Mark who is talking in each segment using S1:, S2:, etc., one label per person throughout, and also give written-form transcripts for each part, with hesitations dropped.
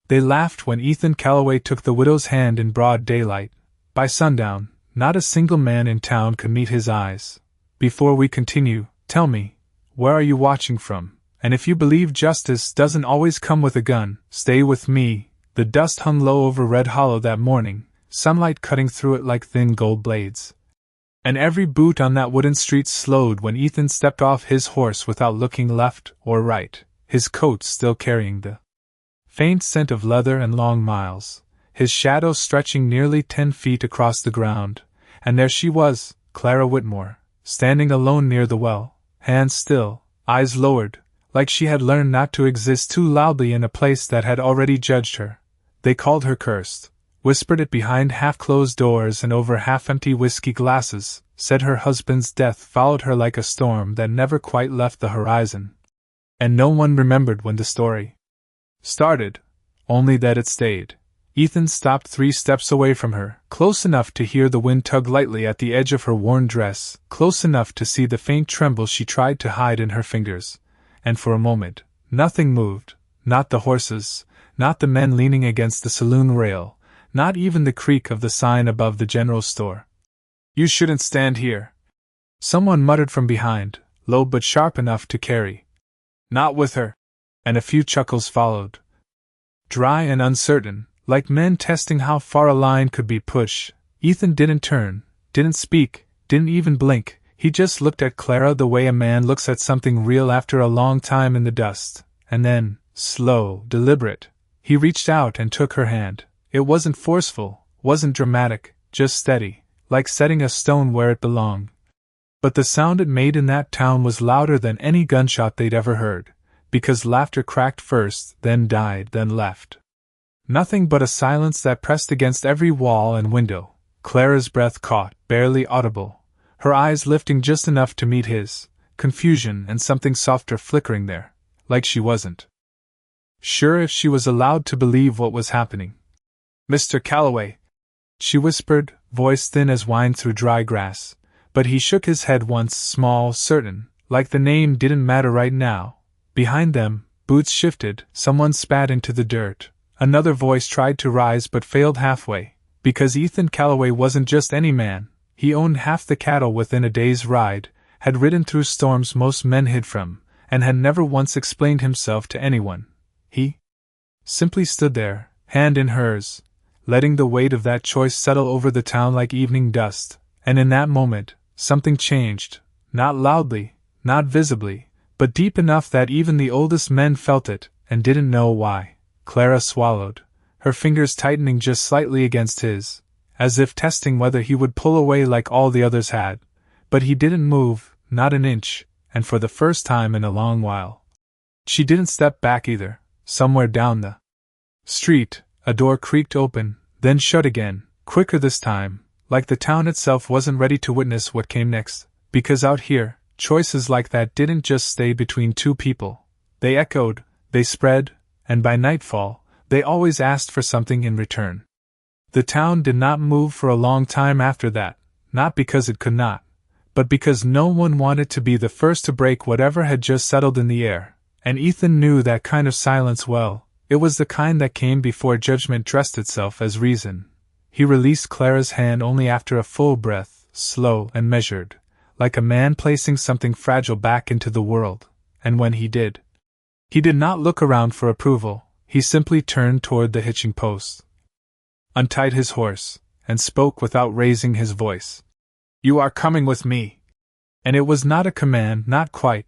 S1: They laughed when Ethan Calloway took the widow's hand in broad daylight. By sundown, not a single man in town could meet his eyes. Before we continue, tell me, where are you watching from? And if you believe justice doesn't always come with a gun, stay with me. The dust hung low over Red Hollow that morning, sunlight cutting through it like thin gold blades. And every boot on that wooden street slowed when Ethan stepped off his horse without looking left or right, his coat still carrying the faint scent of leather and long miles, his shadow stretching nearly 10 feet across the ground. And there she was, Clara Whitmore, standing alone near the well, hands still, eyes lowered, like she had learned not to exist too loudly in a place that had already judged her. They called her cursed, whispered it behind half-closed doors and over half-empty whiskey glasses, said her husband's death followed her like a storm that never quite left the horizon. And no one remembered when the story started, only that it stayed. Ethan stopped 3 steps away from her, close enough to hear the wind tug lightly at the edge of her worn dress, close enough to see the faint tremble she tried to hide in her fingers. And for a moment, nothing moved, not the horses, not the men leaning against the saloon rail, not even the creak of the sign above the general store. "You shouldn't stand here," someone muttered from behind, low but sharp enough to carry. "Not with her." And a few chuckles followed. Dry and uncertain, like men testing how far a line could be pushed, Ethan didn't turn, didn't speak, didn't even blink. He just looked at Clara the way a man looks at something real after a long time in the dust, and then, slow, deliberate, he reached out and took her hand. It wasn't forceful, wasn't dramatic, just steady, like setting a stone where it belonged. But the sound it made in that town was louder than any gunshot they'd ever heard, because laughter cracked first, then died, then left. Nothing but a silence that pressed against every wall and window. Clara's breath caught, barely audible, her eyes lifting just enough to meet his, confusion and something softer flickering there, like she wasn't sure if she was allowed to believe what was happening. "Mr. Calloway," she whispered, voice thin as wine through dry grass, but he shook his head once, small, certain, like the name didn't matter right now. Behind them, boots shifted, someone spat into the dirt. Another voice tried to rise but failed halfway, because Ethan Calloway wasn't just any man. He owned half the cattle within a day's ride, had ridden through storms most men hid from, and had never once explained himself to anyone. He simply stood there, hand in hers, letting the weight of that choice settle over the town like evening dust. And in that moment, something changed, not loudly, not visibly, but deep enough that even the oldest men felt it, and didn't know why. Clara swallowed, her fingers tightening just slightly against his, as if testing whether he would pull away like all the others had. But he didn't move, not an inch, and for the first time in a long while. She didn't step back either. Somewhere down the street, a door creaked open, then shut again, quicker this time, like the town itself wasn't ready to witness what came next, because out here, choices like that didn't just stay between two people. They echoed, they spread, and by nightfall, they always asked for something in return. The town did not move for a long time after that, not because it could not, but because no one wanted to be the first to break whatever had just settled in the air. And Ethan knew that kind of silence well. It was the kind that came before judgment dressed itself as reason. He released Clara's hand only after a full breath, slow and measured, like a man placing something fragile back into the world. And when he did not look around for approval. He simply turned toward the hitching post, untied his horse, and spoke without raising his voice. "You are coming with me." And it was not a command, not quite.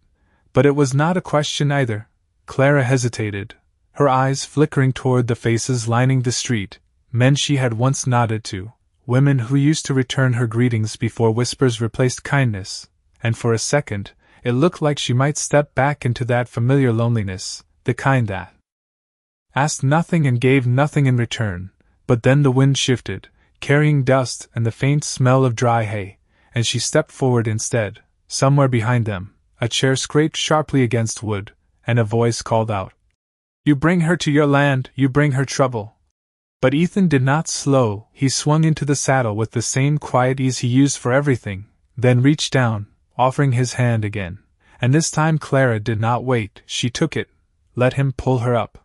S1: But it was not a question either. Clara hesitated, her eyes flickering toward the faces lining the street, men she had once nodded to, women who used to return her greetings before whispers replaced kindness, and for a second, it looked like she might step back into that familiar loneliness, the kind that asked nothing and gave nothing in return. But then the wind shifted, carrying dust and the faint smell of dry hay, and she stepped forward instead. Somewhere behind them, a chair scraped sharply against wood, and a voice called out, "You bring her to your land, you bring her trouble." But Ethan did not slow. He swung into the saddle with the same quiet ease he used for everything, then reached down, offering his hand again. And this time Clara did not wait. She took it, let him pull her up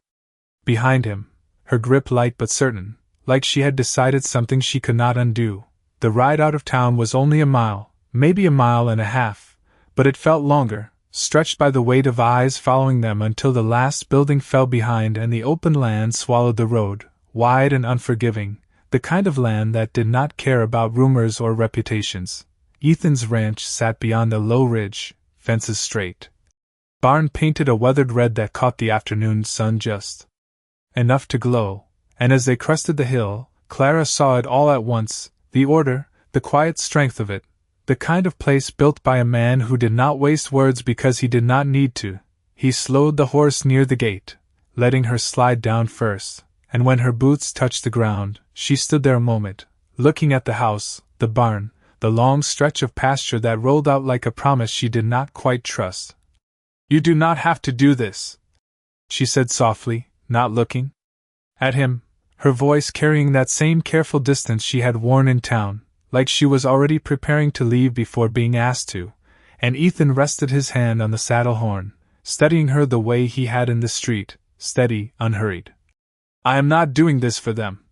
S1: behind him, her grip light but certain, like she had decided something she could not undo. The ride out of town was only a mile, maybe a mile and a half, but it felt longer, stretched by the weight of eyes following them until the last building fell behind and the open land swallowed the road, wide and unforgiving, the kind of land that did not care about rumors or reputations. Ethan's ranch sat beyond a low ridge, fences straight. Barn painted a weathered red that caught the afternoon sun just enough to glow, and as they crested the hill, Clara saw it all at once, the order, the quiet strength of it, the kind of place built by a man who did not waste words because he did not need to. He slowed the horse near the gate, letting her slide down first, and when her boots touched the ground, she stood there a moment, looking at the house, the barn, the long stretch of pasture that rolled out like a promise she did not quite trust. "You do not have to do this," she said softly, not looking at him, her voice carrying that same careful distance she had worn in town, like she was already preparing to leave before being asked to, and Ethan rested his hand on the saddle horn, studying her the way he had in the street, steady, unhurried. "I am not doing this for them,"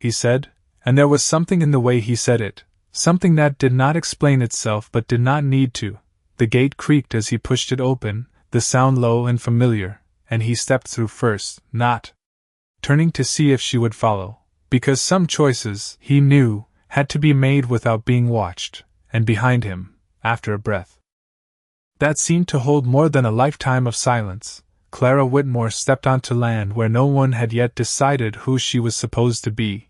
S1: he said, and there was something in the way he said it, something that did not explain itself but did not need to. The gate creaked as he pushed it open, the sound low and familiar, and he stepped through first, not turning to see if she would follow, because some choices, he knew, had to be made without being watched, and behind him, after a breath that seemed to hold more than a lifetime of silence, Clara Whitmore stepped onto land where no one had yet decided who she was supposed to be.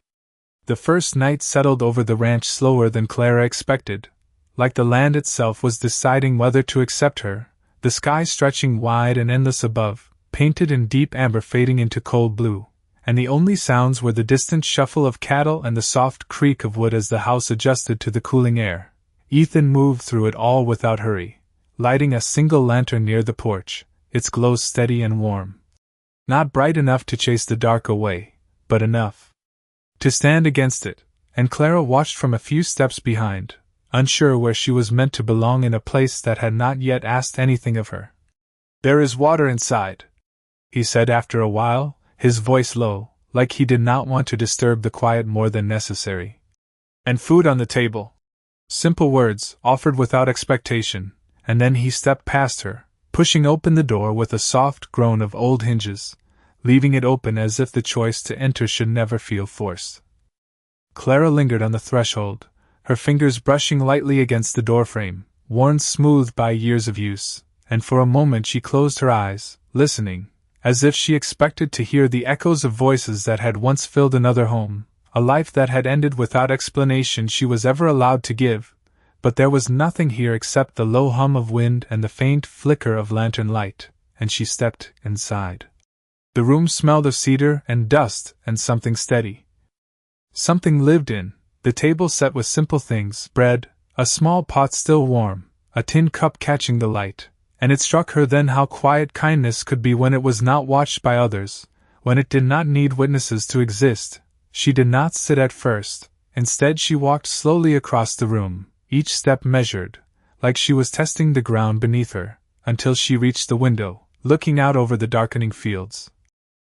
S1: The first night settled over the ranch slower than Clara expected, like the land itself was deciding whether to accept her, the sky stretching wide and endless above, painted in deep amber fading into cold blue, and the only sounds were the distant shuffle of cattle and the soft creak of wood as the house adjusted to the cooling air. Ethan moved through it all without hurry, lighting a single lantern near the porch, its glow steady and warm. Not bright enough to chase the dark away, but enough to stand against it, and Clara watched from a few steps behind, unsure where she was meant to belong in a place that had not yet asked anything of her. "There is water inside," he said after a while, his voice low, like he did not want to disturb the quiet more than necessary. "And food on the table." Simple words, offered without expectation, and then he stepped past her, pushing open the door with a soft groan of old hinges, leaving it open as if the choice to enter should never feel forced. Clara lingered on the threshold, her fingers brushing lightly against the doorframe, worn smooth by years of use, and for a moment she closed her eyes, listening, as if she expected to hear the echoes of voices that had once filled another home, a life that had ended without explanation she was ever allowed to give, but there was nothing here except the low hum of wind and the faint flicker of lantern light, and she stepped inside. The room smelled of cedar and dust and something steady. Something lived in, the table set with simple things, bread, a small pot still warm, a tin cup catching the light, and it struck her then how quiet kindness could be when it was not watched by others, when it did not need witnesses to exist. She did not sit at first, instead she walked slowly across the room, each step measured, like she was testing the ground beneath her, until she reached the window, looking out over the darkening fields.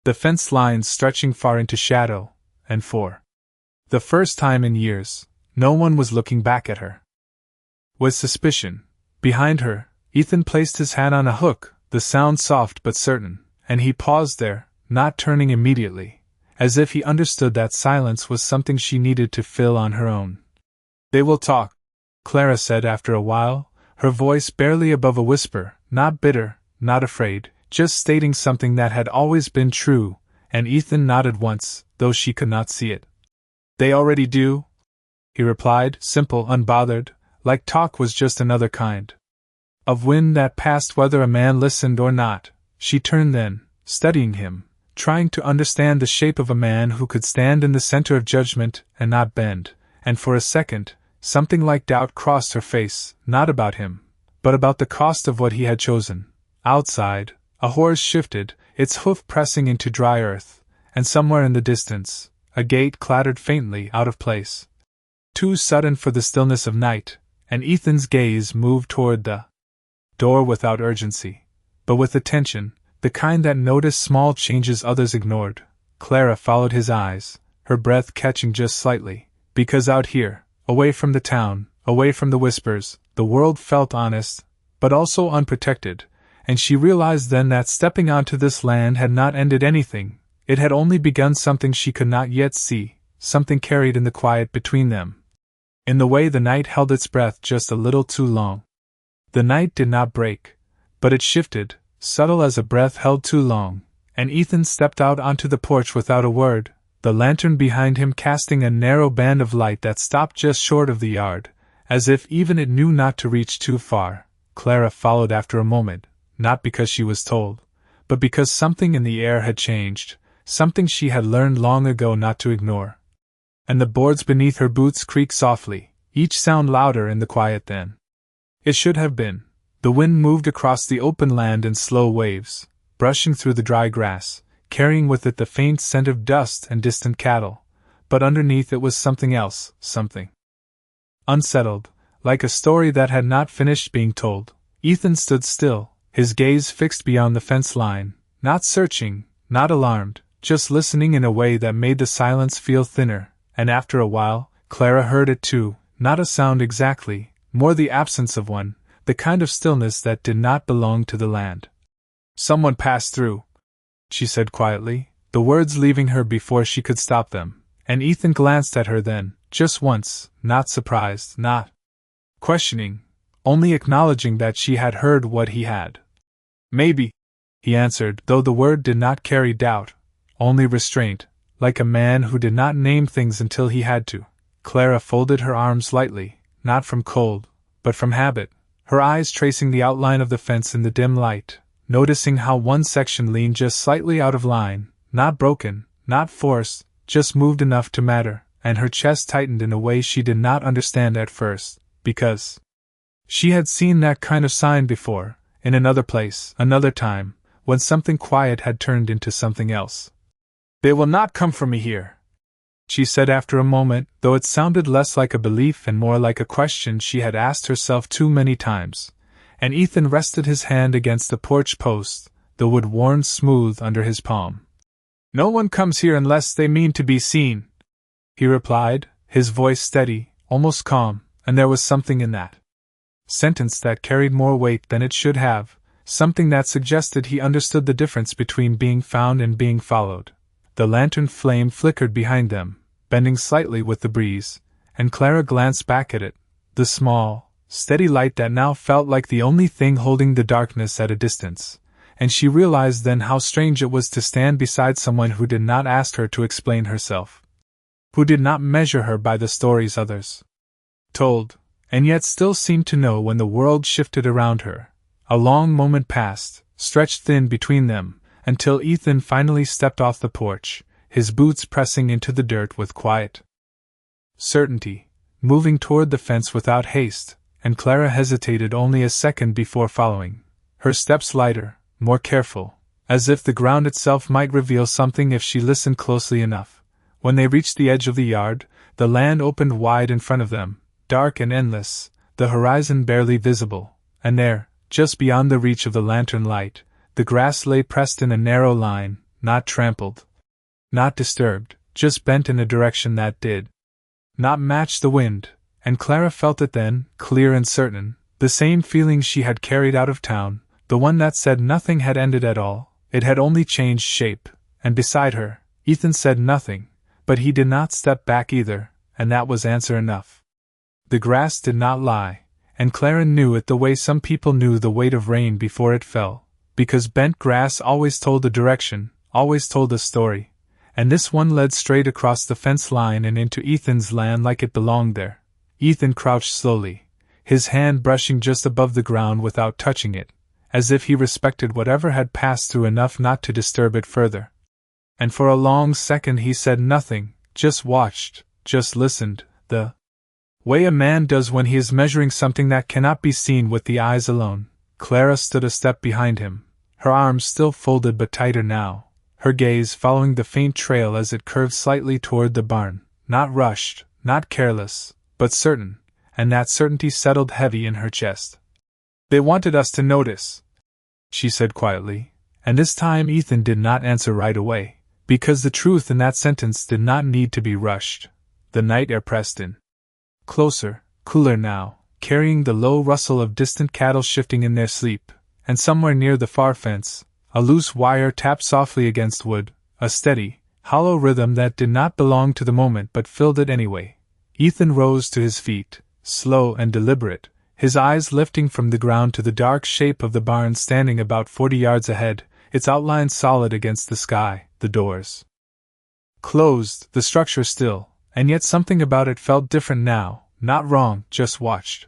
S1: The fence lines stretching far into shadow, and for the first time in years, no one was looking back at her. With suspicion, behind her, Ethan placed his hand on a hook, the sound soft but certain, and he paused there, not turning immediately, as if he understood that silence was something she needed to fill on her own. "They will talk," Clara said after a while, her voice barely above a whisper, not bitter, not afraid, just stating something that had always been true, and Ethan nodded once, though she could not see it. "They already do," he replied, simple, unbothered, like talk was just another kind of wind that passed whether a man listened or not. She turned then, studying him, trying to understand the shape of a man who could stand in the center of judgment and not bend, and for a second, something like doubt crossed her face, not about him, but about the cost of what he had chosen. Outside, a horse shifted, its hoof pressing into dry earth, and somewhere in the distance, a gate clattered faintly out of place. Too sudden for the stillness of night, and Ethan's gaze moved toward the door without urgency, but with attention, the kind that noticed small changes others ignored. Clara followed his eyes, her breath catching just slightly, because out here, away from the town, away from the whispers, the world felt honest, but also unprotected, and she realized then that stepping onto this land had not ended anything, it had only begun something she could not yet see, something carried in the quiet between them. In the way the night held its breath just a little too long. The night did not break, but it shifted, subtle as a breath held too long, and Ethan stepped out onto the porch without a word, the lantern behind him casting a narrow band of light that stopped just short of the yard, as if even it knew not to reach too far. Clara followed after a moment, not because she was told, but because something in the air had changed, something she had learned long ago not to ignore. And the boards beneath her boots creaked softly, each sound louder in the quiet than it should have been. The wind moved across the open land in slow waves, brushing through the dry grass, carrying with it the faint scent of dust and distant cattle, but underneath it was something else, something unsettled, like a story that had not finished being told. Ethan stood still, his gaze fixed beyond the fence line, not searching, not alarmed, just listening in a way that made the silence feel thinner, and after a while, Clara heard it too, not a sound exactly, more the absence of one, the kind of stillness that did not belong to the land. "Someone passed through," she said quietly, the words leaving her before she could stop them, and Ethan glanced at her then, just once, not surprised, not questioning, only acknowledging that she had heard what he had. "Maybe," he answered, though the word did not carry doubt, only restraint, like a man who did not name things until he had to. Clara folded her arms lightly, not from cold, but from habit, her eyes tracing the outline of the fence in the dim light, noticing how one section leaned just slightly out of line, not broken, not forced, just moved enough to matter, and her chest tightened in a way she did not understand at first, because she had seen that kind of sign before, in another place, another time, when something quiet had turned into something else. "They will not come for me here," she said after a moment, though it sounded less like a belief and more like a question she had asked herself too many times, and Ethan rested his hand against the porch post, the wood worn smooth under his palm. "No one comes here unless they mean to be seen," he replied, his voice steady, almost calm, and there was something in that sentence that carried more weight than it should have, something that suggested he understood the difference between being found and being followed. The lantern flame flickered behind them, bending slightly with the breeze, and Clara glanced back at it, the small, steady light that now felt like the only thing holding the darkness at a distance, and she realized then how strange it was to stand beside someone who did not ask her to explain herself, who did not measure her by the stories others told, and yet still seemed to know when the world shifted around her. A long moment passed, stretched thin between them, until Ethan finally stepped off the porch, his boots pressing into the dirt with quiet certainty, moving toward the fence without haste, and Clara hesitated only a second before following, her steps lighter, more careful, as if the ground itself might reveal something if she listened closely enough. When they reached the edge of the yard, the land opened wide in front of them, dark and endless, the horizon barely visible, and there, just beyond the reach of the lantern light, the grass lay pressed in a narrow line, not trampled, not disturbed, just bent in a direction that did not match the wind, and Clara felt it then, clear and certain, the same feeling she had carried out of town, the one that said nothing had ended at all, it had only changed shape, and beside her, Ethan said nothing, but he did not step back either, and that was answer enough. The grass did not lie, and Clara knew it the way some people knew the weight of rain before it fell, because bent grass always told a direction, always told a story, and this one led straight across the fence line and into Ethan's land like it belonged there. Ethan crouched slowly, his hand brushing just above the ground without touching it, as if he respected whatever had passed through enough not to disturb it further. And for a long second he said nothing, just watched, just listened, the way a man does when he is measuring something that cannot be seen with the eyes alone. Clara stood a step behind him, her arms still folded but tighter now, her gaze following the faint trail as it curved slightly toward the barn, not rushed, not careless, but certain, and that certainty settled heavy in her chest. "They wanted us to notice," she said quietly, and this time Ethan did not answer right away, Because the truth in that sentence did not need to be rushed. The night air pressed in. Closer, cooler now, carrying the low rustle of distant cattle shifting in their sleep, and somewhere near the far fence, a loose wire tapped softly against wood, a steady, hollow rhythm that did not belong to the moment but filled it anyway. Ethan rose to his feet, slow and deliberate, his eyes lifting from the ground to the dark shape of the barn standing about 40 yards ahead, its outline solid against the sky, the doors closed, the structure still, and yet something about it felt different now, not wrong, just watched.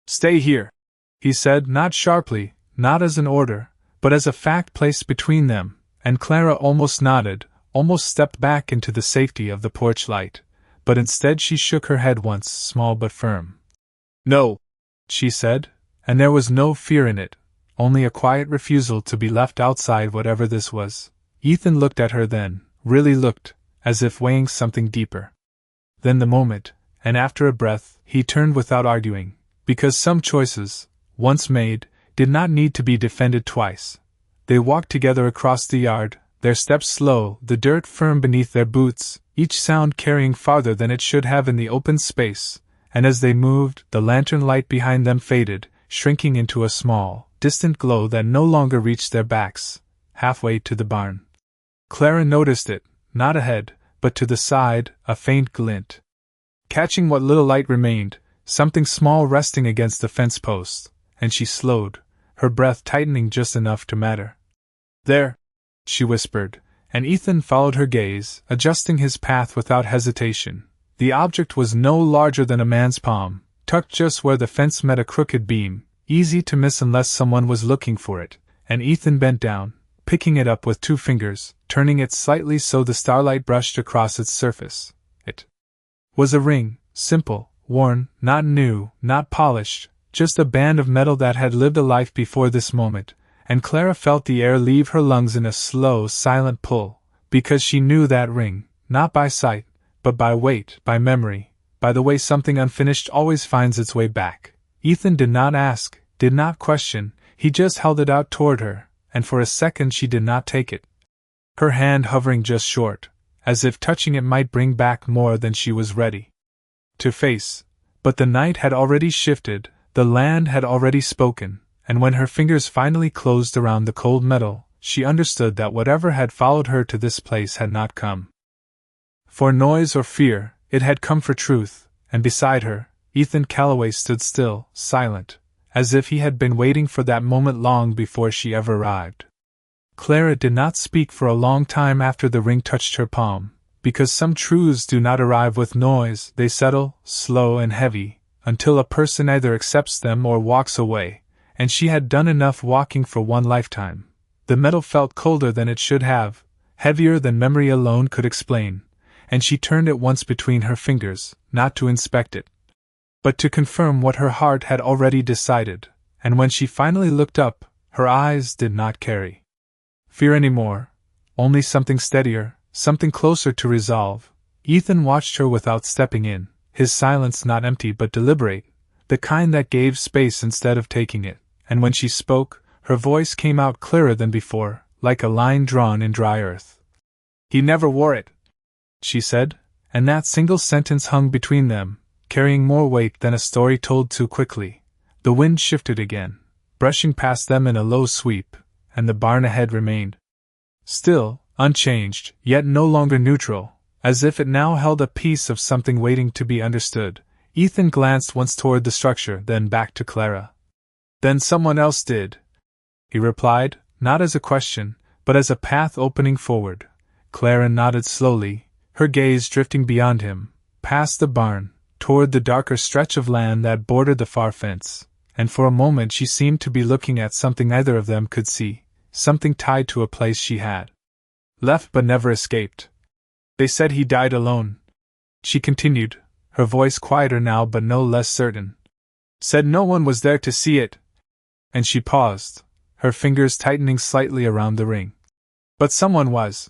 S1: "Stay here," he said, not sharply, not as an order, but as a fact placed between them, and Clara almost nodded, almost stepped back into the safety of the porch light, but instead she shook her head once, small but firm. "No," she said, and there was no fear in it, only a quiet refusal to be left outside whatever this was. Ethan looked at her then, really looked, as if weighing something deeper. Then the moment, and after a breath, he turned without arguing, because some choices, once made, did not need to be defended twice. They walked together across the yard, their steps slow, the dirt firm beneath their boots, each sound carrying farther than it should have in the open space, and as they moved, the lantern light behind them faded, shrinking into a small, distant glow that no longer reached their backs, halfway to the barn. Clara noticed it, not ahead, but to the side, a faint glint. Catching what little light remained, something small resting against the fence post, and she slowed, her breath tightening just enough to matter. "There," she whispered, and Ethan followed her gaze, adjusting his path without hesitation. The object was no larger than a man's palm, tucked just where the fence met a crooked beam, easy to miss unless someone was looking for it, and Ethan bent down, picking it up with 2 fingers, turning it slightly so the starlight brushed across its surface. It was a ring, simple, worn, not new, not polished, just a band of metal that had lived a life before this moment, and Clara felt the air leave her lungs in a slow, silent pull, because she knew that ring, not by sight, but by weight, by memory, by the way something unfinished always finds its way back. Ethan did not ask, did not question, he just held it out toward her, and for a second she did not take it. Her hand hovering just short, as if touching it might bring back more than she was ready to face. But the night had already shifted, the land had already spoken, and when her fingers finally closed around the cold metal, she understood that whatever had followed her to this place had not come for noise or fear, it had come for truth, and beside her, Ethan Calloway stood still, silent, as if he had been waiting for that moment long before she ever arrived. Clara did not speak for a long time after the ring touched her palm, because some truths do not arrive with noise, they settle, slow and heavy, until a person either accepts them or walks away, and she had done enough walking for one lifetime. The metal felt colder than it should have, heavier than memory alone could explain, and she turned it once between her fingers, not to inspect it, but to confirm what her heart had already decided, and when she finally looked up, her eyes did not carry fear anymore, only something steadier, something closer to resolve. Ethan watched her without stepping in, his silence not empty but deliberate, the kind that gave space instead of taking it, and when she spoke, her voice came out clearer than before, like a line drawn in dry earth. "He never wore it," she said, and that single sentence hung between them, carrying more weight than a story told too quickly. The wind shifted again, brushing past them in a low sweep, and the barn ahead remained still, unchanged, yet no longer neutral, as if it now held a piece of something waiting to be understood. Ethan glanced once toward the structure, then back to Clara. "Then someone else did," he replied, not as a question, but as a path opening forward. Clara nodded slowly, her gaze drifting beyond him, past the barn, toward the darker stretch of land that bordered the far fence, and for a moment she seemed to be looking at something neither of them could see, something tied to a place she had left but never escaped. "They said he died alone," she continued, her voice quieter now but no less certain. "Said no one was there to see it." And she paused, her fingers tightening slightly around the ring. "But someone was."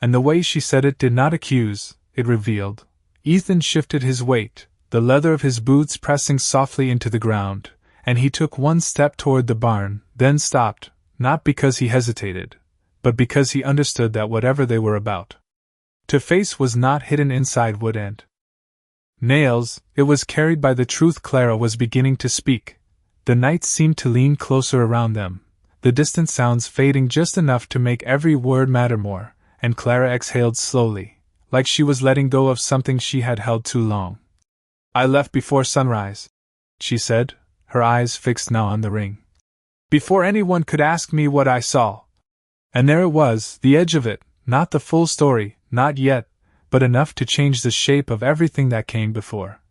S1: And the way she said it did not accuse, it revealed. Ethan shifted his weight, the leather of his boots pressing softly into the ground, and he took one step toward the barn, then stopped, not because he hesitated, but because he understood that whatever they were about to face was not hidden inside wood and nails. It was carried by the truth. Clara was beginning to speak. The night seemed to lean closer around them, the distant sounds fading just enough to make every word matter more, and Clara exhaled slowly, like she was letting go of something she had held too long. I left before sunrise, she said, her eyes fixed now on the ring. Before anyone could ask me what I saw. And there it was, the edge of it, not the full story, not yet, but enough to change the shape of everything that came before.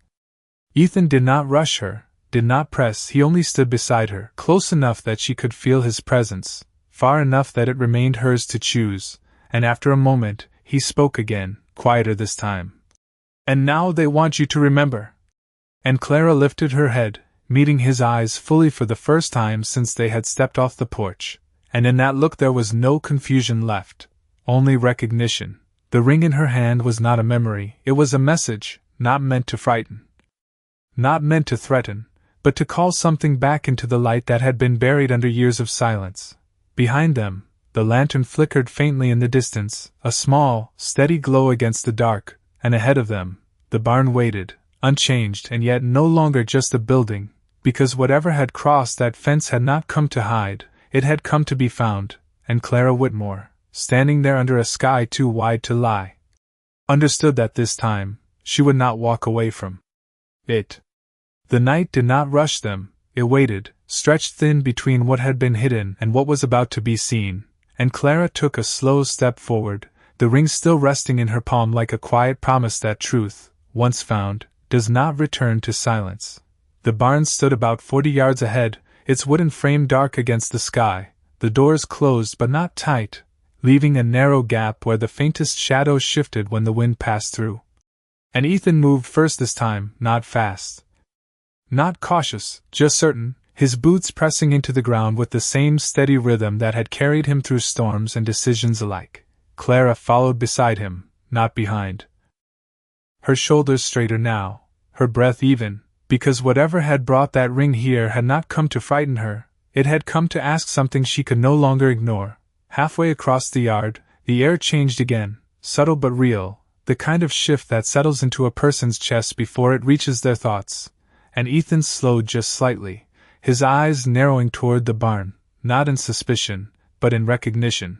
S1: Ethan did not rush her, did not press. He only stood beside her, close enough that she could feel his presence, far enough that it remained hers to choose, and after a moment, he spoke again, quieter this time. And now they want you to remember. And Clara lifted her head, meeting his eyes fully for the first time since they had stepped off the porch, and in that look there was no confusion left, only recognition. The ring in her hand was not a memory, it was a message, not meant to frighten, not meant to threaten, but to call something back into the light that had been buried under years of silence. Behind them, the lantern flickered faintly in the distance, a small, steady glow against the dark, and ahead of them, the barn waited, unchanged and yet no longer just a building, because whatever had crossed that fence had not come to hide, it had come to be found, and Clara Whitmore, standing there under a sky too wide to lie, understood that this time, she would not walk away from it. The night did not rush them, it waited, stretched thin between what had been hidden and what was about to be seen, and Clara took a slow step forward, the ring still resting in her palm like a quiet promise that truth, once found, does not return to silence. The barn stood about 40 yards ahead, its wooden frame dark against the sky, the doors closed but not tight, leaving a narrow gap where the faintest shadows shifted when the wind passed through. And Ethan moved first this time, not fast, not cautious, just certain, his boots pressing into the ground with the same steady rhythm that had carried him through storms and decisions alike. Clara followed beside him, not behind. Her shoulders straighter now, her breath even, because whatever had brought that ring here had not come to frighten her, it had come to ask something she could no longer ignore. Halfway across the yard, the air changed again, subtle but real, the kind of shift that settles into a person's chest before it reaches their thoughts, and Ethan slowed just slightly, his eyes narrowing toward the barn, not in suspicion, but in recognition.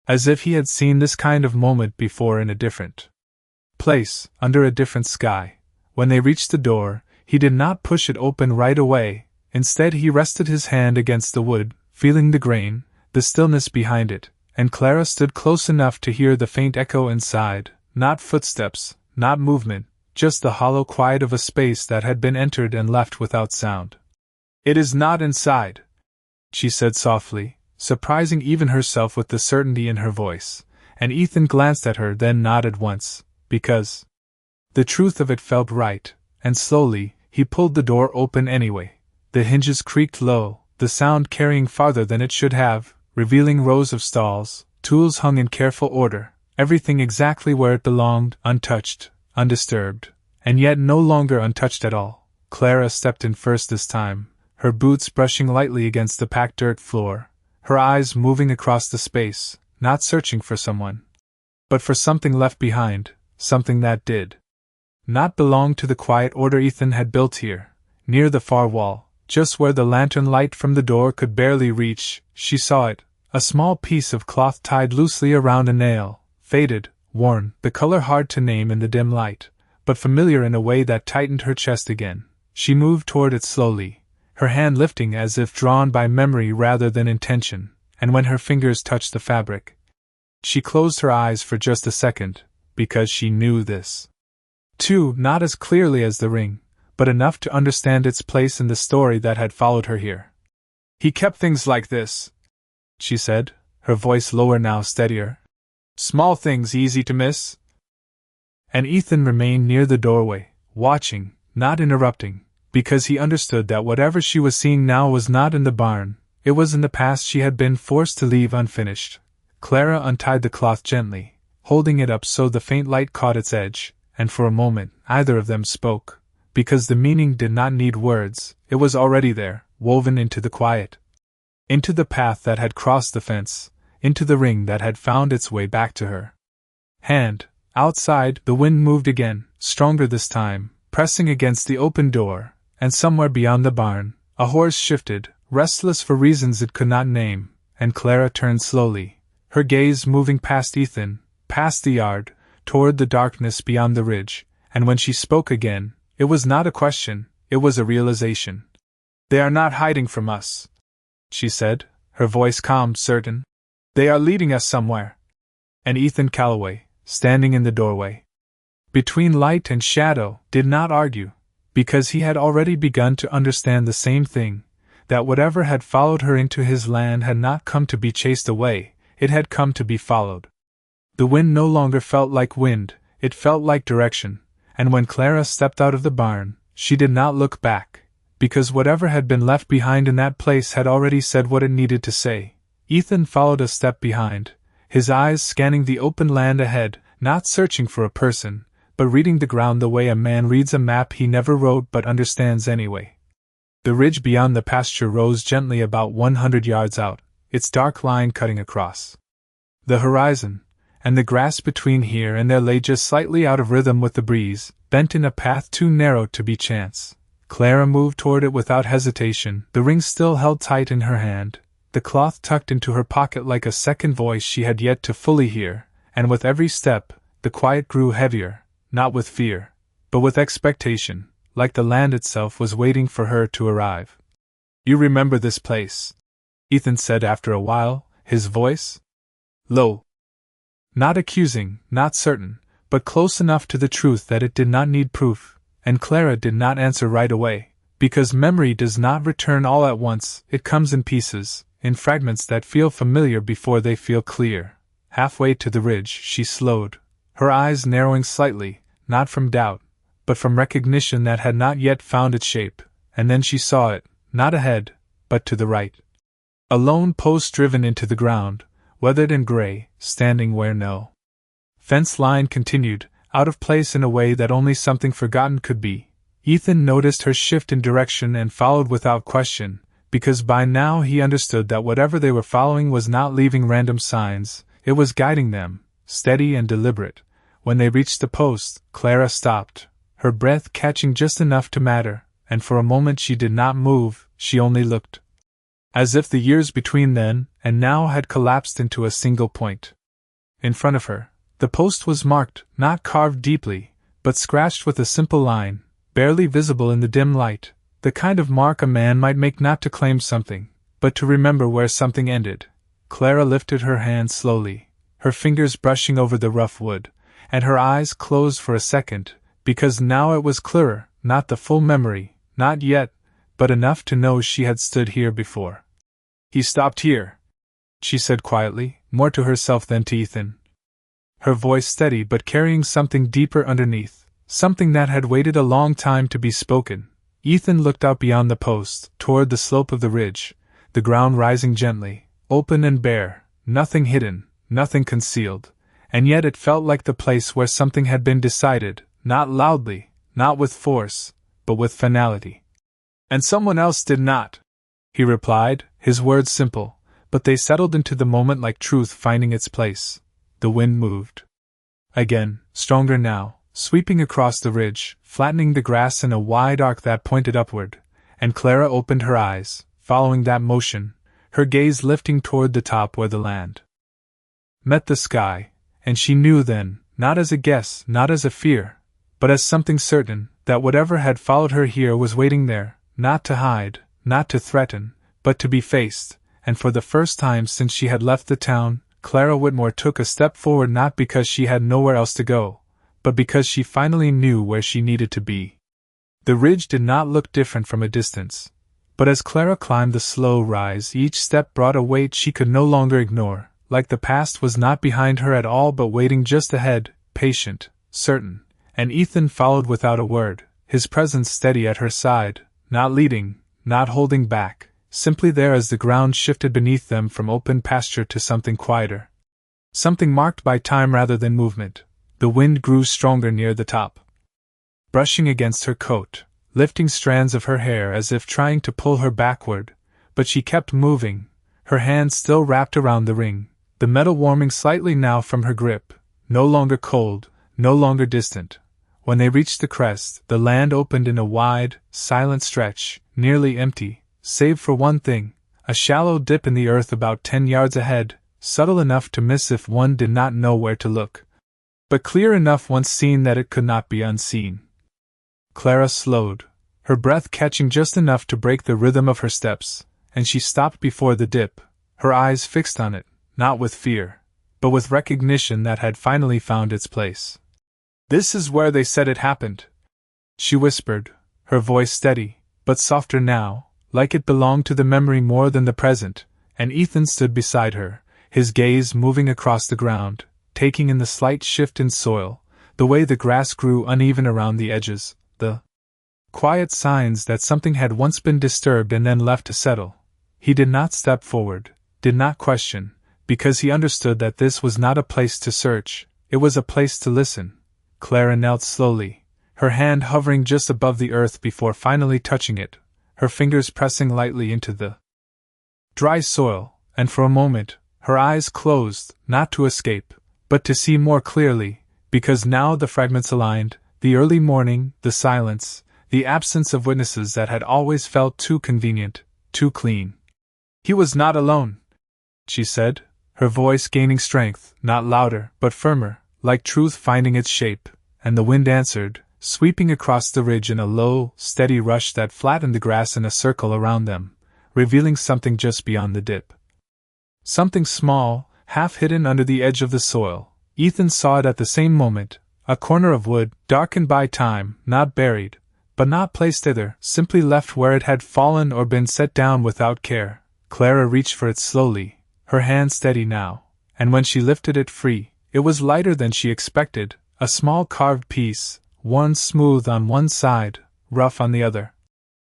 S1: As if he had seen this kind of moment before in a different place, under a different sky. When they reached the door, he did not push it open right away, instead he rested his hand against the wood, feeling the grain, the stillness behind it, and Clara stood close enough to hear the faint echo inside, not footsteps, not movement, just the hollow quiet of a space that had been entered and left without sound. It is not inside, she said softly, surprising even herself with the certainty in her voice, and Ethan glanced at her then nodded once, because the truth of it felt right, and slowly, he pulled the door open anyway. The hinges creaked low, the sound carrying farther than it should have, revealing rows of stalls, tools hung in careful order, everything exactly where it belonged, untouched, undisturbed, and yet no longer untouched at all. Clara stepped in first this time, her boots brushing lightly against the packed dirt floor, her eyes moving across the space, not searching for someone, but for something left behind, something that did not belong to the quiet order Ethan had built here. Near the far wall, just where the lantern light from the door could barely reach, she saw it, a small piece of cloth tied loosely around a nail, faded, worn, the color hard to name in the dim light, but familiar in a way that tightened her chest again. She moved toward it slowly, her hand lifting as if drawn by memory rather than intention, and when her fingers touched the fabric, she closed her eyes for just a second, because she knew this, too, not as clearly as the ring, but enough to understand its place in the story that had followed her here. He kept things like this, she said, her voice lower now, steadier. Small things easy to miss. And Ethan remained near the doorway, watching, not interrupting, because he understood that whatever she was seeing now was not in the barn, it was in the past she had been forced to leave unfinished. Clara untied the cloth gently, holding it up so the faint light caught its edge, and for a moment neither of them spoke, because the meaning did not need words, it was already there, woven into the quiet. Into the path that had crossed the fence, into the ring that had found its way back to her hand. Outside, the wind moved again, stronger this time, pressing against the open door, and somewhere beyond the barn, a horse shifted, restless for reasons it could not name, and Clara turned slowly, her gaze moving past Ethan, past the yard, toward the darkness beyond the ridge, and when she spoke again, it was not a question, it was a realization. "They are not hiding from us," she said, her voice calm, certain. "They are leading us somewhere." And Ethan Calloway, standing in the doorway, between light and shadow, did not argue, because he had already begun to understand the same thing, that whatever had followed her into his land had not come to be chased away, it had come to be followed. The wind no longer felt like wind, it felt like direction, and when Clara stepped out of the barn, she did not look back, because whatever had been left behind in that place had already said what it needed to say. Ethan followed a step behind, his eyes scanning the open land ahead, not searching for a person, but reading the ground the way a man reads a map he never wrote but understands anyway. The ridge beyond the pasture rose gently about 100 yards out, its dark line cutting across the horizon, and the grass between here and there lay just slightly out of rhythm with the breeze, bent in a path too narrow to be chance. Clara moved toward it without hesitation, the ring still held tight in her hand, the cloth tucked into her pocket like a second voice she had yet to fully hear, and with every step, the quiet grew heavier, not with fear, but with expectation, like the land itself was waiting for her to arrive. "You remember this place?" Ethan said after a while, his voice low. Not accusing, not certain, but close enough to the truth that it did not need proof, and Clara did not answer right away, because memory does not return all at once, it comes in pieces, in fragments that feel familiar before they feel clear. Halfway to the ridge, she slowed, her eyes narrowing slightly, not from doubt, but from recognition that had not yet found its shape, and then she saw it, not ahead, but to the right. A lone post driven into the ground, weathered and gray, standing where no fence line continued, out of place in a way that only something forgotten could be. Ethan noticed her shift in direction and followed without question, because by now he understood that whatever they were following was not leaving random signs, it was guiding them, steady and deliberate. When they reached the post, Clara stopped, her breath catching just enough to matter, and for a moment she did not move, she only looked. As if the years between then and now had collapsed into a single point. In front of her, the post was marked, not carved deeply, but scratched with a simple line, barely visible in the dim light, the kind of mark a man might make not to claim something, but to remember where something ended. Clara lifted her hand slowly, her fingers brushing over the rough wood, and her eyes closed for a second, because now it was clearer, not the full memory, not yet, but enough to know she had stood here before. "He stopped here," she said quietly, more to herself than to Ethan. Her voice steady but carrying something deeper underneath, something that had waited a long time to be spoken. Ethan looked out beyond the post, toward the slope of the ridge, the ground rising gently, open and bare, nothing hidden, nothing concealed, and yet it felt like the place where something had been decided, not loudly, not with force, but with finality. "And someone else did not," he replied, his words simple, but they settled into the moment like truth finding its place. The wind moved again, stronger now, sweeping across the ridge, flattening the grass in a wide arc that pointed upward, and Clara opened her eyes, following that motion, her gaze lifting toward the top where the land met the sky, and she knew then, not as a guess, not as a fear, but as something certain, that whatever had followed her here was waiting there, not to hide, not to threaten, but to be faced, and for the first time since she had left the town, Clara Whitmore took a step forward not because she had nowhere else to go, but because she finally knew where she needed to be. The ridge did not look different from a distance, but as Clara climbed the slow rise each step brought a weight she could no longer ignore, like the past was not behind her at all but waiting just ahead, patient, certain, and Ethan followed without a word, his presence steady at her side, not leading, not holding back, simply there as the ground shifted beneath them from open pasture to something quieter. Something marked by time rather than movement. The wind grew stronger near the top, brushing against her coat, lifting strands of her hair as if trying to pull her backward, but she kept moving, her hand still wrapped around the ring, the metal warming slightly now from her grip, no longer cold, no longer distant. When they reached the crest, the land opened in a wide, silent stretch, nearly empty, save for one thing, a shallow dip in the earth about 10 yards ahead, subtle enough to miss if one did not know where to look, but clear enough once seen that it could not be unseen. Clara slowed, her breath catching just enough to break the rhythm of her steps, and she stopped before the dip, her eyes fixed on it, not with fear, but with recognition that had finally found its place. "This is where they said it happened," she whispered, her voice steady, but softer now, like it belonged to the memory more than the present, and Ethan stood beside her, his gaze moving across the ground, taking in the slight shift in soil, the way the grass grew uneven around the edges, the quiet signs that something had once been disturbed and then left to settle. He did not step forward, did not question, because he understood that this was not a place to search, it was a place to listen. Clara knelt slowly, her hand hovering just above the earth before finally touching it, her fingers pressing lightly into the dry soil, and for a moment, her eyes closed, not to escape, but to see more clearly, because now the fragments aligned, the early morning, the silence, the absence of witnesses that had always felt too convenient, too clean. "He was not alone," she said, her voice gaining strength, not louder, but firmer, like truth finding its shape, and the wind answered, sweeping across the ridge in a low, steady rush that flattened the grass in a circle around them, revealing something just beyond the dip. Something small, half hidden under the edge of the soil. Ethan saw it at the same moment, a corner of wood, darkened by time, not buried, but not placed thither, simply left where it had fallen or been set down without care. Clara reached for it slowly, her hand steady now, and when she lifted it free, it was lighter than she expected, a small carved piece, worn smooth on one side, rough on the other.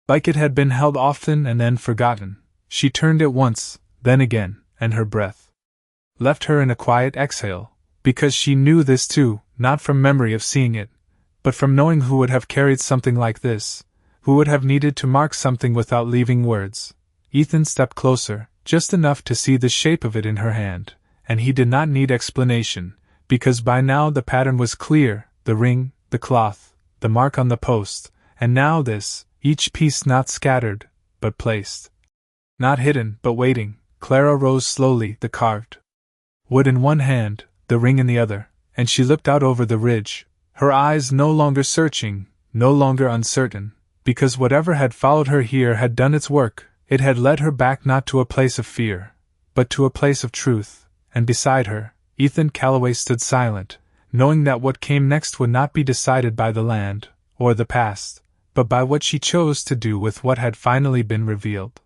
S1: Like it had been held often and then forgotten. She turned it once, then again, and her breath left her in a quiet exhale, because she knew this too, not from memory of seeing it, but from knowing who would have carried something like this, who would have needed to mark something without leaving words. Ethan stepped closer, just enough to see the shape of it in her hand, and he did not need explanation, because by now the pattern was clear, the ring, the cloth, the mark on the post, and now this, each piece not scattered, but placed. Not hidden, but waiting. Clara rose slowly, the carved wood in one hand, the ring in the other, and she looked out over the ridge, her eyes no longer searching, no longer uncertain, because whatever had followed her here had done its work. It had led her back not to a place of fear, but to a place of truth, and beside her, Ethan Calloway stood silent, knowing that what came next would not be decided by the land, or the past, but by what she chose to do with what had finally been revealed.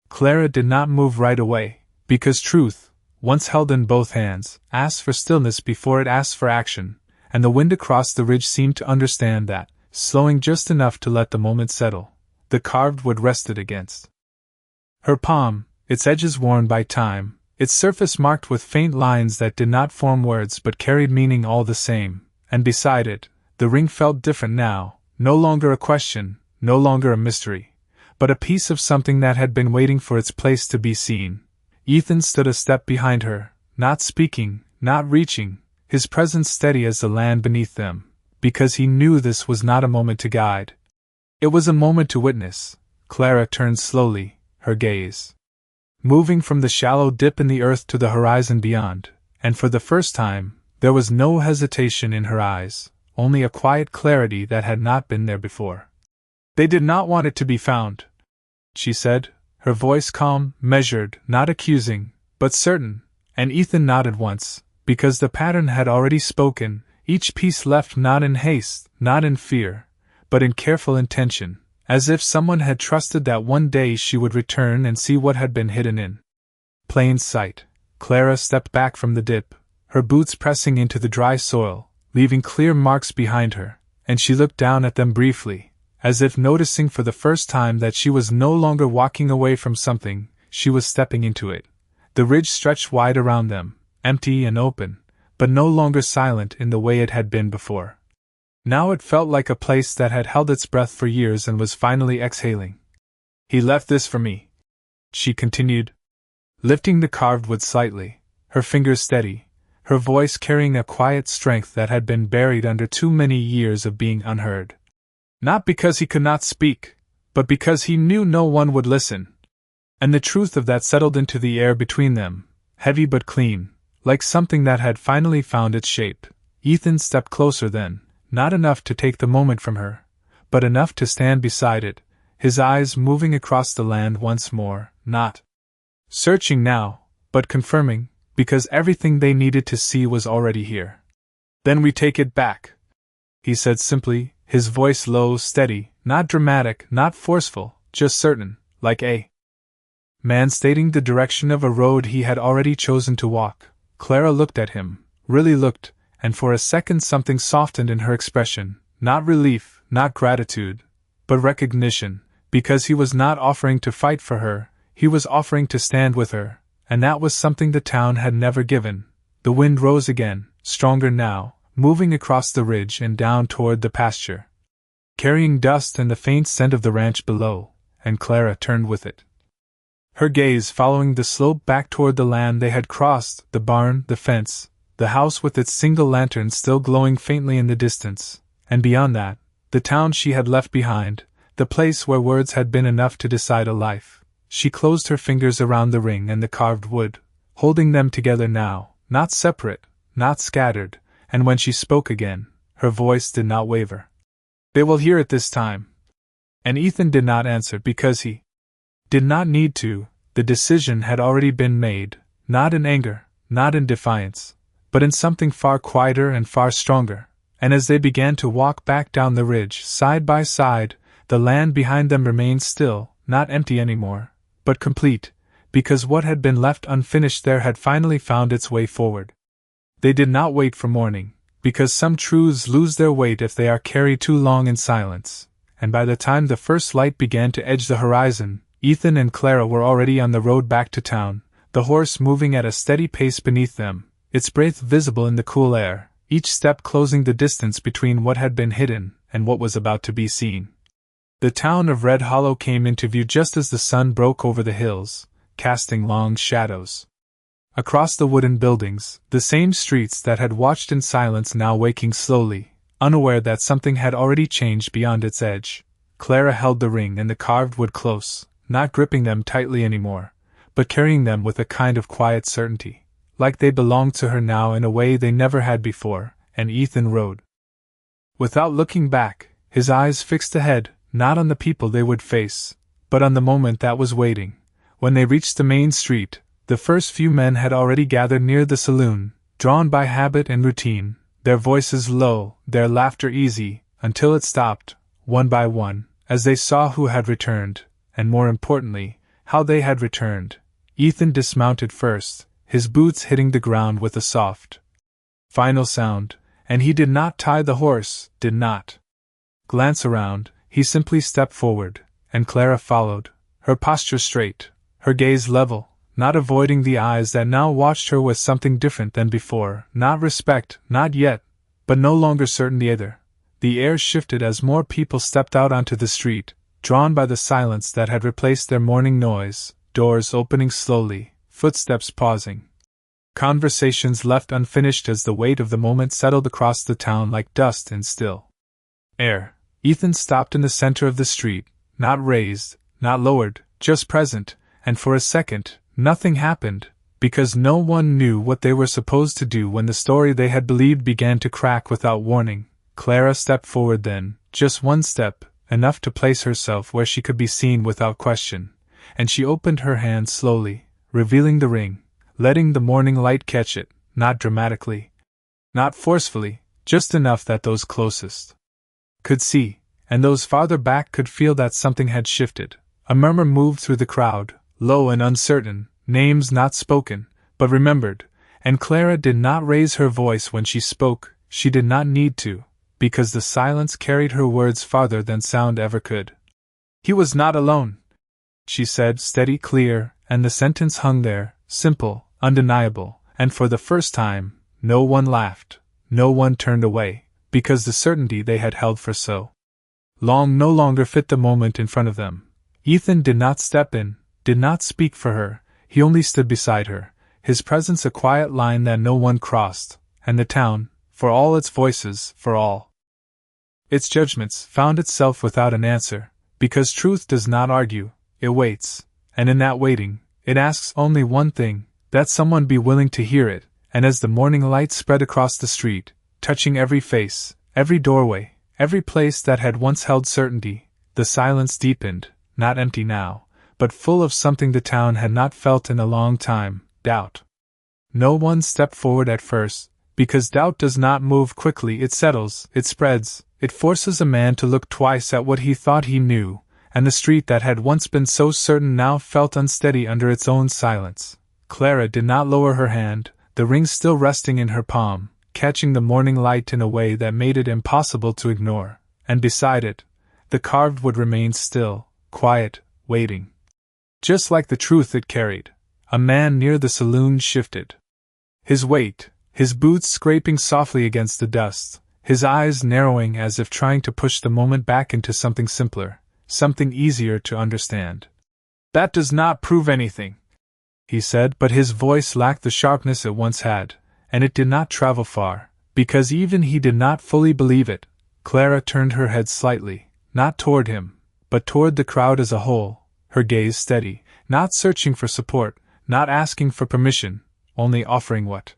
S1: Clara did not move right away, because truth, once held in both hands, asked for stillness before it asked for action, and the wind across the ridge seemed to understand that, slowing just enough to let the moment settle. The carved wood rested against her palm, its edges worn by time, its surface marked with faint lines that did not form words but carried meaning all the same, and beside it, the ring felt different now, no longer a question, no longer a mystery, but a piece of something that had been waiting for its place to be seen. Ethan stood a step behind her, not speaking, not reaching, his presence steady as the land beneath them, because he knew this was not a moment to guide. It was a moment to witness. Clara turned slowly, her gaze moving from the shallow dip in the earth to the horizon beyond, and for the first time, there was no hesitation in her eyes, only a quiet clarity that had not been there before. "They did not want it to be found," she said, her voice calm, measured, not accusing, but certain, and Ethan nodded once, because the pattern had already spoken, each piece left not in haste, not in fear, but in careful intention, as if someone had trusted that one day she would return and see what had been hidden in plain sight. Clara stepped back from the dip, her boots pressing into the dry soil, leaving clear marks behind her, and she looked down at them briefly, as if noticing for the first time that she was no longer walking away from something, she was stepping into it. The ridge stretched wide around them, empty and open, but no longer silent in the way it had been before. Now it felt like a place that had held its breath for years and was finally exhaling. "He left this for me," she continued, lifting the carved wood slightly, her fingers steady, her voice carrying a quiet strength that had been buried under too many years of being unheard. Not because he could not speak, but because he knew no one would listen. And the truth of that settled into the air between them, heavy but clean, like something that had finally found its shape. Ethan stepped closer then, not enough to take the moment from her, but enough to stand beside it, his eyes moving across the land once more, not searching now, but confirming, because everything they needed to see was already here. Then we take it back, he said simply, his voice low, steady, not dramatic, not forceful, just certain, like a man stating the direction of a road he had already chosen to walk. Clara looked at him, really looked, and for a second something softened in her expression, not relief, not gratitude, but recognition, because he was not offering to fight for her, he was offering to stand with her, and that was something the town had never given. The wind rose again, stronger now, moving across the ridge and down toward the pasture, carrying dust and the faint scent of the ranch below, and Clara turned with it, her gaze following the slope back toward the land they had crossed, the barn, the fence, the house with its single lantern still glowing faintly in the distance, and beyond that, the town she had left behind, the place where words had been enough to decide a life. She closed her fingers around the ring and the carved wood, holding them together now, not separate, not scattered, and when she spoke again, her voice did not waver. They will hear it this time. And Ethan did not answer because he did not need to. The decision had already been made, not in anger, not in defiance, but in something far quieter and far stronger, and as they began to walk back down the ridge, side by side, the land behind them remained still, not empty anymore, but complete, because what had been left unfinished there had finally found its way forward. They did not wait for morning, because some truths lose their weight if they are carried too long in silence, and by the time the first light began to edge the horizon, Ethan and Clara were already on the road back to town, the horse moving at a steady pace beneath them, its breath visible in the cool air, each step closing the distance between what had been hidden and what was about to be seen. The town of Red Hollow came into view just as the sun broke over the hills, casting long shadows across the wooden buildings, the same streets that had watched in silence now waking slowly, unaware that something had already changed beyond its edge. Clara held the ring and the carved wood close, not gripping them tightly anymore, but carrying them with a kind of quiet certainty, like they belonged to her now in a way they never had before, and Ethan rode without looking back, his eyes fixed ahead, not on the people they would face, but on the moment that was waiting. When they reached the main street, the first few men had already gathered near the saloon, drawn by habit and routine, their voices low, their laughter easy, until it stopped, one by one, as they saw who had returned, and more importantly, how they had returned. Ethan dismounted first, his boots hitting the ground with a soft, final sound, and he did not tie the horse, did not glance around, he simply stepped forward, and Clara followed, her posture straight, her gaze level, not avoiding the eyes that now watched her with something different than before, not respect, not yet, but no longer certain either. The air shifted as more people stepped out onto the street, drawn by the silence that had replaced their morning noise, doors opening slowly, footsteps pausing, conversations left unfinished as the weight of the moment settled across the town like dust in still air. Ethan stopped in the center of the street, not raised, not lowered, just present, and for a second, nothing happened, because no one knew what they were supposed to do when the story they had believed began to crack without warning. Clara stepped forward then, just one step, enough to place herself where she could be seen without question, and she opened her hand slowly, revealing the ring, letting the morning light catch it, not dramatically, not forcefully, just enough that those closest could see, and those farther back could feel that something had shifted. A murmur moved through the crowd, low and uncertain, names not spoken, but remembered, and Clara did not raise her voice when she spoke. She did not need to, because the silence carried her words farther than sound ever could. "He was not alone," she said, steady, clear, and the sentence hung there, simple, undeniable, and for the first time, no one laughed, no one turned away, because the certainty they had held for so long no longer fit the moment in front of them. Ethan did not step in, did not speak for her, he only stood beside her, his presence a quiet line that no one crossed, and the town, for all its voices, for all its judgments, found itself without an answer, because truth does not argue, it waits, and in that waiting, it asks only one thing, that someone be willing to hear it, and as the morning light spread across the street, touching every face, every doorway, every place that had once held certainty, the silence deepened, not empty now, but full of something the town had not felt in a long time, doubt. No one stepped forward at first, because doubt does not move quickly, it settles, it spreads, it forces a man to look twice at what he thought he knew, and the street that had once been so certain now felt unsteady under its own silence. Clara did not lower her hand, the ring still resting in her palm, catching the morning light in a way that made it impossible to ignore, and beside it, the carved wood remained still, quiet, waiting. Just like the truth it carried, a man near the saloon shifted his weight, his boots scraping softly against the dust, his eyes narrowing as if trying to push the moment back into something simpler, something easier to understand. "That does not prove anything," he said, but his voice lacked the sharpness it once had, and it did not travel far, because even he did not fully believe it. Clara turned her head slightly, not toward him, but toward the crowd as a whole, her gaze steady, not searching for support, not asking for permission, only offering what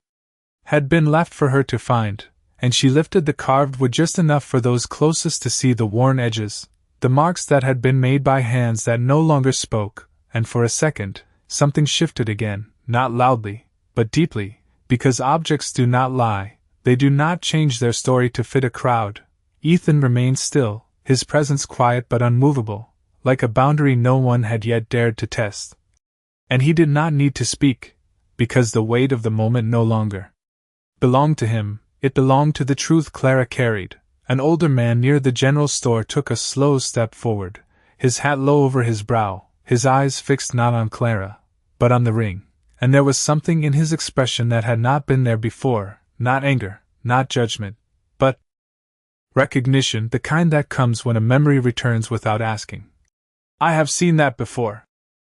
S1: had been left for her to find, and she lifted the carved wood just enough for those closest to see the worn edges, the marks that had been made by hands that no longer spoke, and for a second, something shifted again, not loudly, but deeply, because objects do not lie, they do not change their story to fit a crowd. Ethan remained still, his presence quiet but unmovable, like a boundary no one had yet dared to test. And he did not need to speak, because the weight of the moment no longer belonged to him, it belonged to the truth Clara carried. An older man near the general store took a slow step forward, his hat low over his brow, his eyes fixed not on Clara, but on the ring, and there was something in his expression that had not been there before, not anger, not judgment, but recognition, the kind that comes when a memory returns without asking. "I have seen that before,"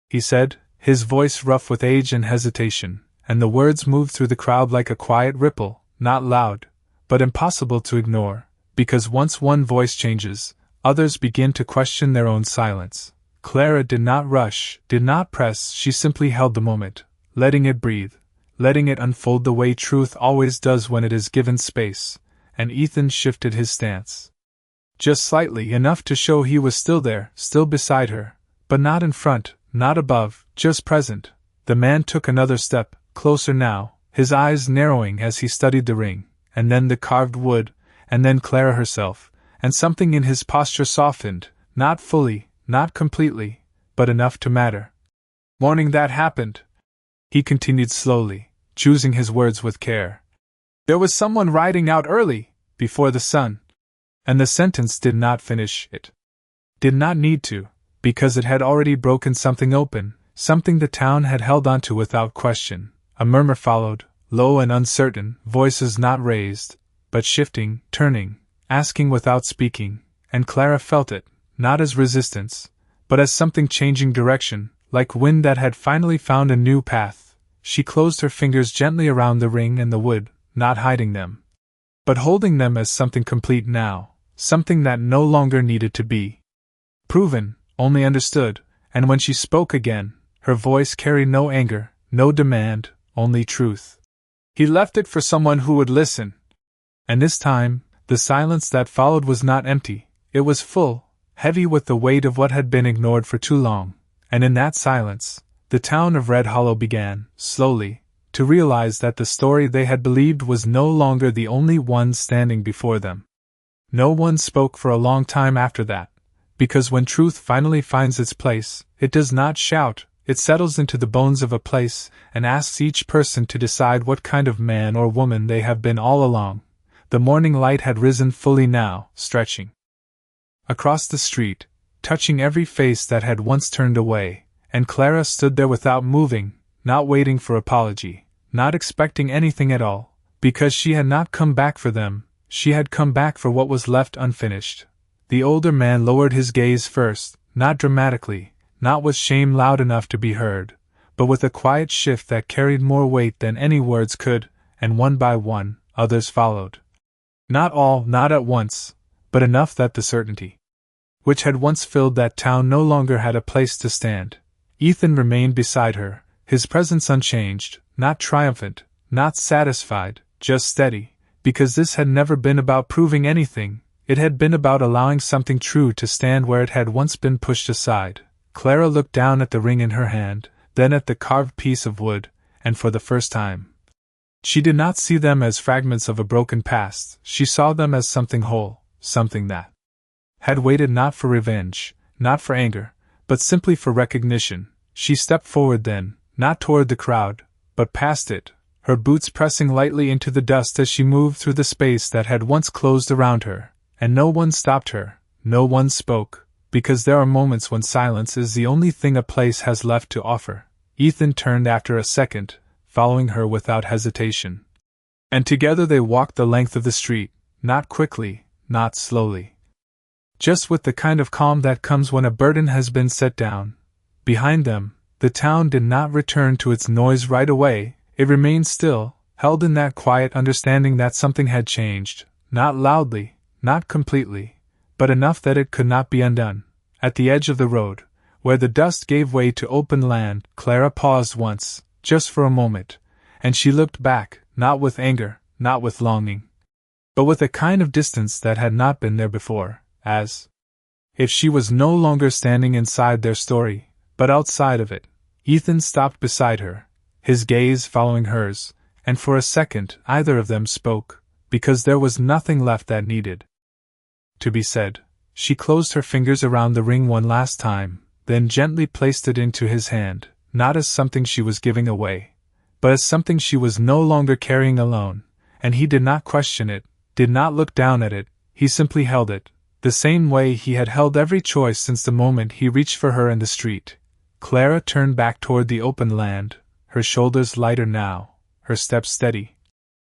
S1: he said, his voice rough with age and hesitation, and the words moved through the crowd like a quiet ripple, not loud, but impossible to ignore, because once one voice changes, others begin to question their own silence. Clara did not rush, did not press, she simply held the moment, letting it breathe, letting it unfold the way truth always does when it is given space, and Ethan shifted his stance. Just slightly, enough to show he was still there, still beside her, but not in front, not above, just present. The man took another step, closer now, his eyes narrowing as he studied the ring, and then the carved wood, and then Clara herself, and something in his posture softened, not fully, not completely, but enough to matter. "Morning that happened," he continued slowly, choosing his words with care. "There was someone riding out early, before the sun." And the sentence did not finish, it did not need to, because it had already broken something open, something the town had held onto without question. A murmur followed, low and uncertain, voices not raised, but shifting, turning, asking without speaking, and Clara felt it, not as resistance, but as something changing direction, like wind that had finally found a new path. She closed her fingers gently around the ring and the wood, not hiding them, but holding them as something complete now, something that no longer needed to be proven, only understood, and when she spoke again, her voice carried no anger, no demand, only truth. "He left it for someone who would listen." And this time, the silence that followed was not empty, it was full, heavy with the weight of what had been ignored for too long, and in that silence, the town of Red Hollow began, slowly, to realize that the story they had believed was no longer the only one standing before them. No one spoke for a long time after that, because when truth finally finds its place, it does not shout, it settles into the bones of a place and asks each person to decide what kind of man or woman they have been all along. The morning light had risen fully now, stretching across the street, touching every face that had once turned away, and Clara stood there without moving, not waiting for apology, not expecting anything at all, because she had not come back for them, she had come back for what was left unfinished. The older man lowered his gaze first, not dramatically, not with shame loud enough to be heard, but with a quiet shift that carried more weight than any words could, and one by one, others followed. Not all, not at once, but enough that the certainty which had once filled that town no longer had a place to stand. Ethan remained beside her, his presence unchanged, not triumphant, not satisfied, just steady, because this had never been about proving anything, it had been about allowing something true to stand where it had once been pushed aside. Clara looked down at the ring in her hand, then at the carved piece of wood, and for the first time, she did not see them as fragments of a broken past, she saw them as something whole, something that had waited not for revenge, not for anger, but simply for recognition. She stepped forward then, not toward the crowd, but past it, her boots pressing lightly into the dust as she moved through the space that had once closed around her, and no one stopped her, no one spoke, because there are moments when silence is the only thing a place has left to offer. Ethan turned after a second, following her without hesitation. And together they walked the length of the street, not quickly, not slowly, just with the kind of calm that comes when a burden has been set down. Behind them, the town did not return to its noise right away, it remained still, held in that quiet understanding that something had changed, not loudly, not completely, but enough that it could not be undone. At the edge of the road, where the dust gave way to open land, Clara paused once, just for a moment, and she looked back, not with anger, not with longing, but with a kind of distance that had not been there before, as if she was no longer standing inside their story, but outside of it. Ethan stopped beside her, his gaze following hers, and for a second either of them spoke, because there was nothing left that needed to be said. She closed her fingers around the ring one last time, then gently placed it into his hand, not as something she was giving away, but as something she was no longer carrying alone, and he did not question it, did not look down at it, he simply held it, the same way he had held every choice since the moment he reached for her in the street. Clara turned back toward the open land, her shoulders lighter now, her steps steady.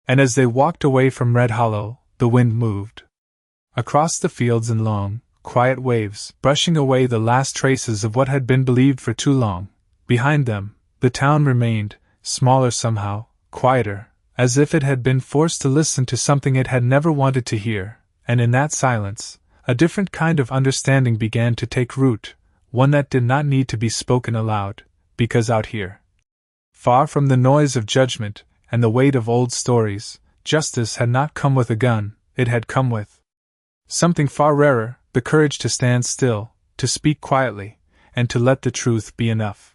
S1: And as they walked away from Red Hollow, the wind moved across the fields in long, quiet waves, brushing away the last traces of what had been believed for too long. Behind them, the town remained, smaller somehow, quieter, as if it had been forced to listen to something it had never wanted to hear, and in that silence, a different kind of understanding began to take root, one that did not need to be spoken aloud, because out here, far from the noise of judgment and the weight of old stories, justice had not come with a gun, it had come with something far rarer, the courage to stand still, to speak quietly, and to let the truth be enough.